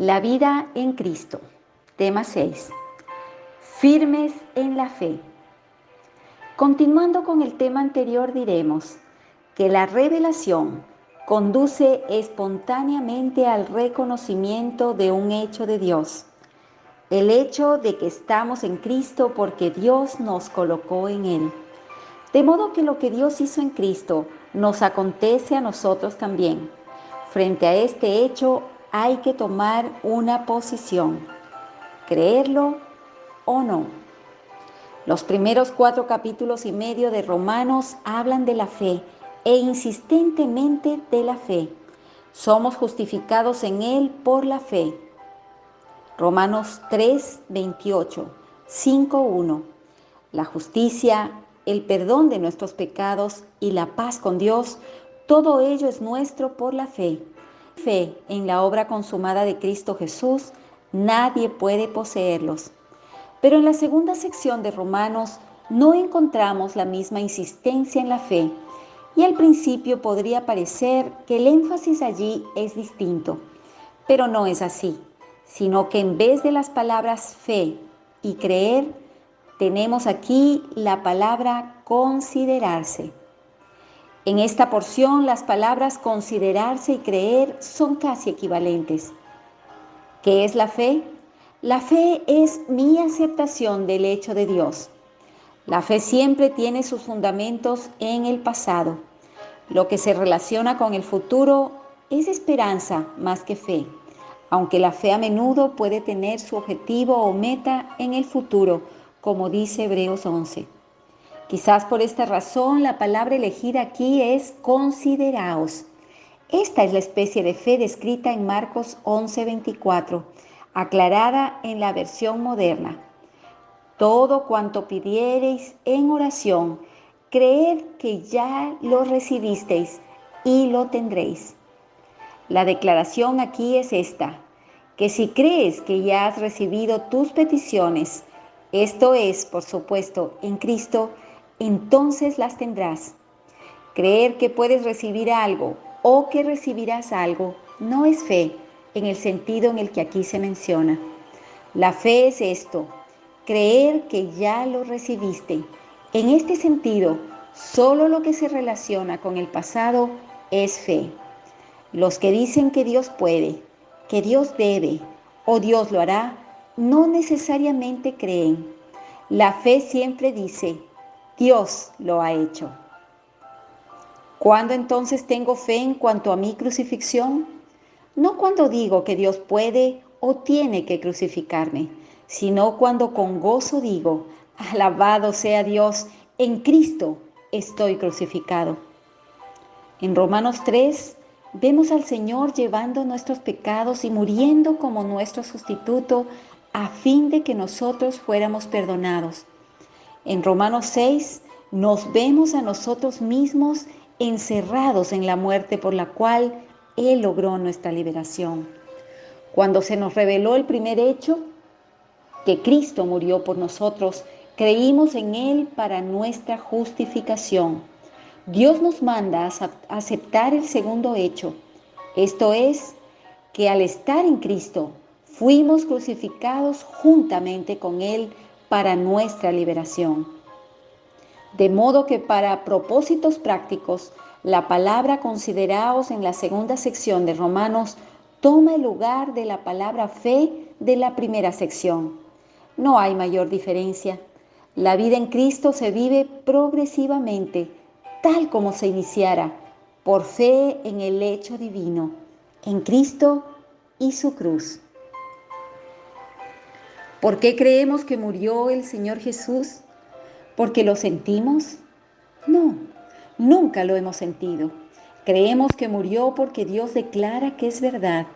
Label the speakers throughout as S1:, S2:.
S1: La vida en Cristo. Tema 6. Firmes en la fe. Continuando con el tema anterior, diremos que la revelación conduce espontáneamente al reconocimiento de un hecho de Dios. El hecho de que estamos en Cristo porque Dios nos colocó en Él. De modo que lo que Dios hizo en Cristo nos acontece a nosotros también. Frente a este hecho hay que tomar una posición, creerlo o no. Los primeros 4 capítulos y medio de Romanos hablan de la fe e insistentemente de la fe. Somos justificados en Él por la fe. Romanos 3, 28, 5, 1. La justicia, el perdón de nuestros pecados y la paz con Dios, todo ello es nuestro por la fe. Fe en la obra consumada de Cristo Jesús, nadie puede poseerlos. Pero en la segunda sección de Romanos no encontramos la misma insistencia en la fe, y al principio podría parecer que el énfasis allí es distinto, pero no es así, sino que en vez de las palabras fe y creer, tenemos aquí la palabra considerarse. En esta porción las palabras considerarse y creer son casi equivalentes. ¿Qué es la fe? La fe es mi aceptación del hecho de Dios. La fe siempre tiene sus fundamentos en el pasado. Lo que se relaciona con el futuro es esperanza más que fe, aunque la fe a menudo puede tener su objetivo o meta en el futuro, como dice Hebreos 11. Quizás por esta razón la palabra elegida aquí es consideraos. Esta es la especie de fe descrita en Marcos 11:24, aclarada en la versión moderna. Todo cuanto pidiereis en oración, creed que ya lo recibisteis y lo tendréis. La declaración aquí es esta, que si crees que ya has recibido tus peticiones, esto es, por supuesto, en Cristo, entonces las tendrás. Creer que puedes recibir algo o que recibirás algo no es fe en el sentido en el que aquí se menciona. La fe es esto, creer que ya lo recibiste. En este sentido, solo lo que se relaciona con el pasado es fe. Los que dicen que Dios puede, que Dios debe o Dios lo hará, no necesariamente creen. La fe siempre dice, Dios lo ha hecho. ¿Cuándo entonces tengo fe en cuanto a mi crucifixión? No cuando digo que Dios puede o tiene que crucificarme, sino cuando con gozo digo, alabado sea Dios, en Cristo estoy crucificado. En Romanos 3 vemos al Señor llevando nuestros pecados y muriendo como nuestro sustituto a fin de que nosotros fuéramos perdonados. En Romanos 6 nos vemos a nosotros mismos encerrados en la muerte por la cual Él logró nuestra liberación. Cuando se nos reveló el primer hecho, que Cristo murió por nosotros, creímos en Él para nuestra justificación. Dios nos manda a aceptar el segundo hecho, esto es, que al estar en Cristo, fuimos crucificados juntamente con Él para nuestra liberación. De modo que para propósitos prácticos, la palabra consideraos en la segunda sección de Romanos toma el lugar de la palabra fe de la primera sección. No hay mayor diferencia. La vida en Cristo se vive progresivamente, tal como se iniciara, por fe en el hecho divino, en Cristo y su cruz. ¿Por qué creemos que murió el Señor Jesús? ¿Porque lo sentimos? No, nunca lo hemos sentido. Creemos que murió porque Dios declara que es verdad.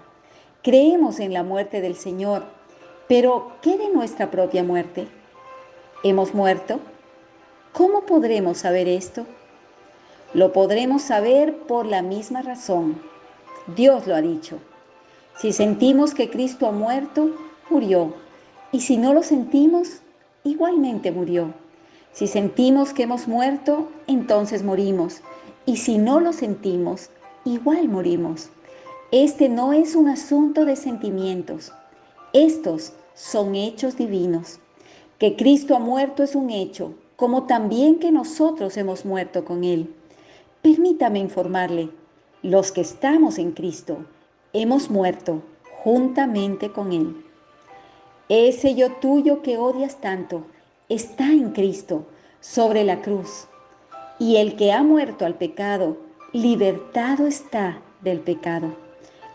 S1: Creemos en la muerte del Señor, pero ¿qué de nuestra propia muerte? ¿Hemos muerto? ¿Cómo podremos saber esto? Lo podremos saber por la misma razón. Dios lo ha dicho. Si sentimos que Cristo ha muerto, murió. Y si no lo sentimos, igualmente murió. Si sentimos que hemos muerto, entonces morimos. Y si no lo sentimos, igual morimos. Este no es un asunto de sentimientos. Estos son hechos divinos. Que Cristo ha muerto es un hecho, como también que nosotros hemos muerto con Él. Permítame informarle, los que estamos en Cristo, hemos muerto juntamente con Él. Ese yo tuyo que odias tanto está en Cristo, sobre la cruz. Y el que ha muerto al pecado, libertado está del pecado.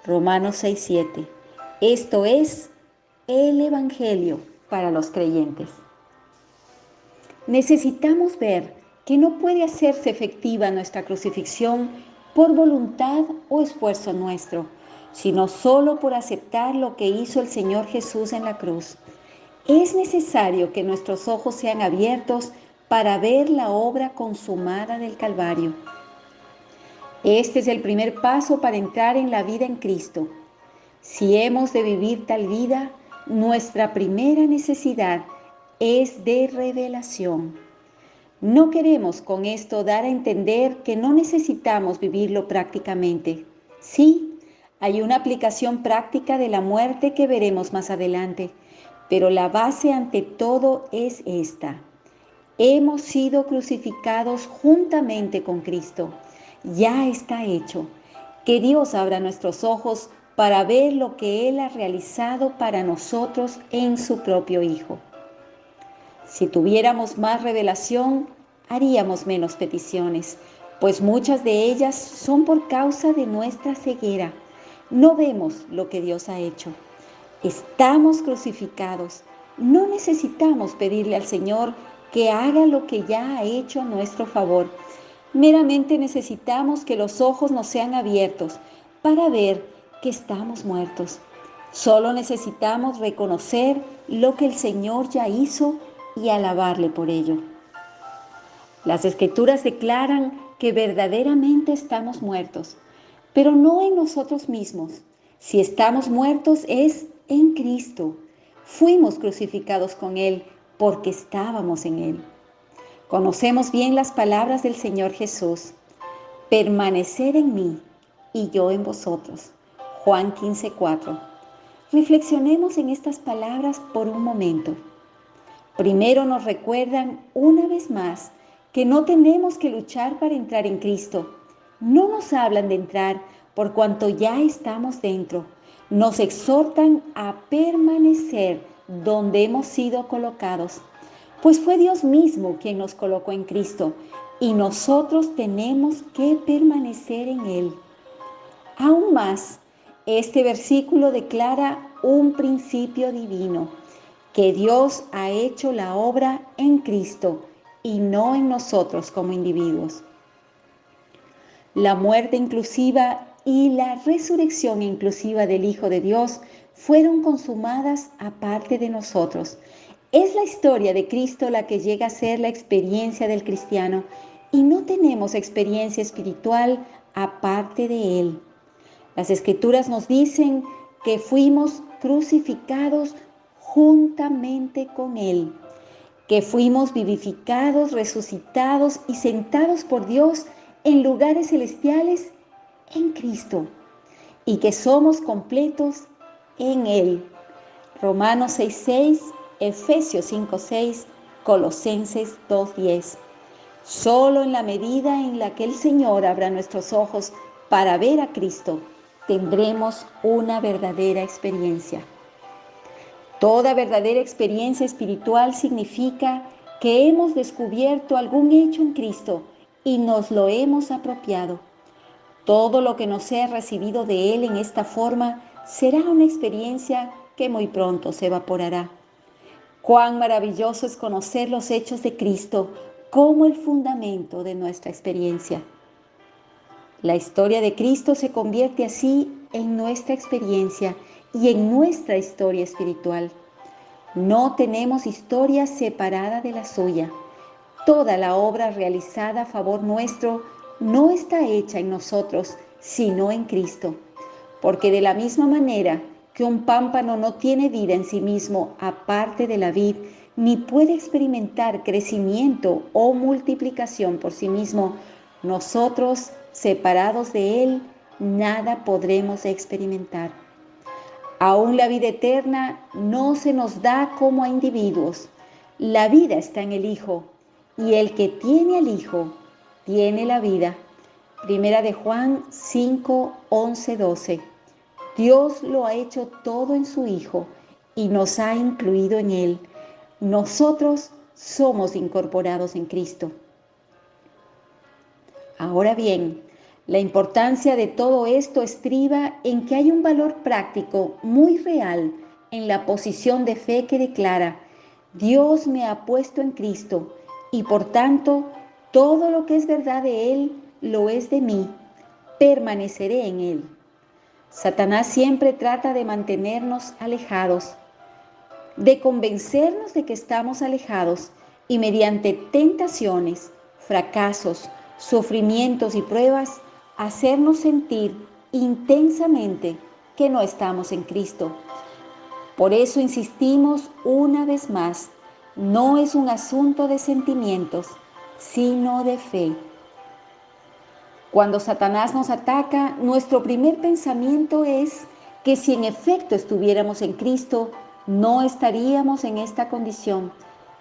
S1: Romanos 6:7. Esto es el Evangelio para los creyentes. Necesitamos ver que no puede hacerse efectiva nuestra crucifixión por voluntad o esfuerzo nuestro, sino solo por aceptar lo que hizo el Señor Jesús en la cruz. Es necesario que nuestros ojos sean abiertos para ver la obra consumada del Calvario. Este es el primer paso para entrar en la vida en Cristo. Si hemos de vivir tal vida, nuestra primera necesidad es de revelación. No queremos con esto dar a entender que no necesitamos vivirlo prácticamente. Sí, hay una aplicación práctica de la muerte que veremos más adelante, pero la base ante todo es esta. Hemos sido crucificados juntamente con Cristo. Ya está hecho. Que Dios abra nuestros ojos para ver lo que Él ha realizado para nosotros en su propio Hijo. Si tuviéramos más revelación, haríamos menos peticiones, pues muchas de ellas son por causa de nuestra ceguera. No vemos lo que Dios ha hecho. Estamos crucificados. No necesitamos pedirle al Señor que haga lo que ya ha hecho a nuestro favor. Meramente necesitamos que los ojos nos sean abiertos para ver que estamos muertos. Solo necesitamos reconocer lo que el Señor ya hizo y alabarle por ello. Las Escrituras declaran que verdaderamente estamos muertos, pero no en nosotros mismos. Si estamos muertos es en Cristo. Fuimos crucificados con Él porque estábamos en Él. Conocemos bien las palabras del Señor Jesús. Permaneced en mí y yo en vosotros. Juan 15:4. Reflexionemos en estas palabras por un momento. Primero nos recuerdan una vez más que no tenemos que luchar para entrar en Cristo. No nos hablan de entrar por cuanto ya estamos dentro. Nos exhortan a permanecer donde hemos sido colocados, pues fue Dios mismo quien nos colocó en Cristo y nosotros tenemos que permanecer en Él. Aún más, este versículo declara un principio divino, que Dios ha hecho la obra en Cristo y no en nosotros como individuos. La muerte inclusiva y la resurrección inclusiva del Hijo de Dios fueron consumadas aparte de nosotros. Es la historia de Cristo la que llega a ser la experiencia del cristiano y no tenemos experiencia espiritual aparte de Él. Las Escrituras nos dicen que fuimos crucificados juntamente con Él, que fuimos vivificados, resucitados y sentados por Dios en lugares celestiales en Cristo y que somos completos en Él. Romanos 6:6, Efesios 5:6, Colosenses 2:10. Solo en la medida en la que el Señor abra nuestros ojos para ver a Cristo, tendremos una verdadera experiencia. Toda verdadera experiencia espiritual significa que hemos descubierto algún hecho en Cristo y nos lo hemos apropiado. Todo lo que nos sea recibido de Él en esta forma será una experiencia que muy pronto se evaporará. Cuán maravilloso es conocer los hechos de Cristo como el fundamento de nuestra experiencia. La historia de Cristo se convierte así en nuestra experiencia y en nuestra historia espiritual. No tenemos historia separada de la suya. Toda la obra realizada a favor nuestro no está hecha en nosotros, sino en Cristo. Porque de la misma manera que un pámpano no tiene vida en sí mismo aparte de la vid, ni puede experimentar crecimiento o multiplicación por sí mismo, nosotros, separados de Él, nada podremos experimentar. Aún la vida eterna no se nos da como a individuos. La vida está en el Hijo, y el que tiene al Hijo tiene la vida. Primera de Juan 5, 11, 12. Dios lo ha hecho todo en su Hijo y nos ha incluido en Él. Nosotros somos incorporados en Cristo. Ahora bien, la importancia de todo esto estriba en que hay un valor práctico muy real en la posición de fe que declara: Dios me ha puesto en Cristo y por tanto todo lo que es verdad de Él lo es de mí. Permaneceré en Él. Satanás siempre trata de mantenernos alejados, de convencernos de que estamos alejados y mediante tentaciones, fracasos, sufrimientos y pruebas, hacernos sentir intensamente que no estamos en Cristo. Por eso insistimos una vez más, no es un asunto de sentimientos, sino de fe. Cuando Satanás nos ataca, nuestro primer pensamiento es que si en efecto estuviéramos en Cristo, no estaríamos en esta condición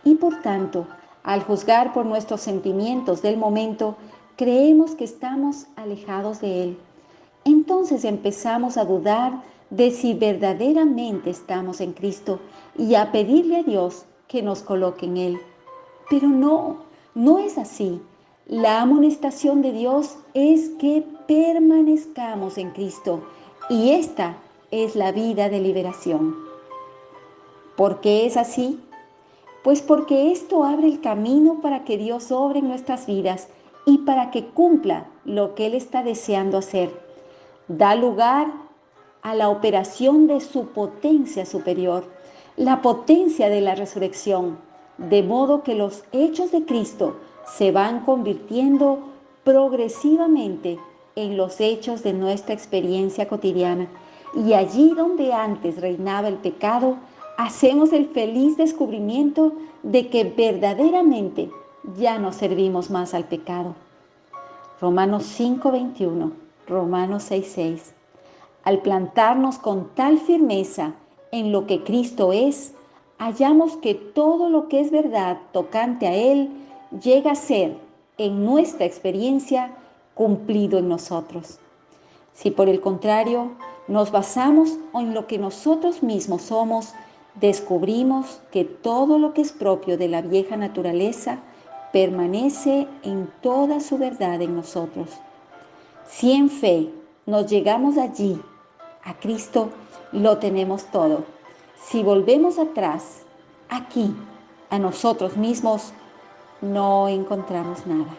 S1: y por tanto, al juzgar por nuestros sentimientos del momento, creemos que estamos alejados de Él. Entonces empezamos a dudar de si verdaderamente estamos en Cristo y a pedirle a Dios que nos coloque en Él. Pero no es así. La amonestación de Dios es que permanezcamos en Cristo y esta es la vida de liberación. ¿Por qué es así? Pues porque esto abre el camino para que Dios obre en nuestras vidas y para que cumpla lo que Él está deseando hacer. Da lugar a la operación de su potencia superior, la potencia de la resurrección, de modo que los hechos de Cristo se van convirtiendo progresivamente en los hechos de nuestra experiencia cotidiana. Y allí donde antes reinaba el pecado, hacemos el feliz descubrimiento de que verdaderamente ya no servimos más al pecado. Romanos 5:21, Romanos 6:6. Al plantarnos con tal firmeza en lo que Cristo es, hallamos que todo lo que es verdad tocante a Él llega a ser, en nuestra experiencia, cumplido en nosotros. Si por el contrario nos basamos en lo que nosotros mismos somos, descubrimos que todo lo que es propio de la vieja naturaleza permanece en toda su verdad en nosotros. Si en fe nos llegamos allí, a Cristo, lo tenemos todo. Si volvemos atrás, aquí, a nosotros mismos, no encontramos nada.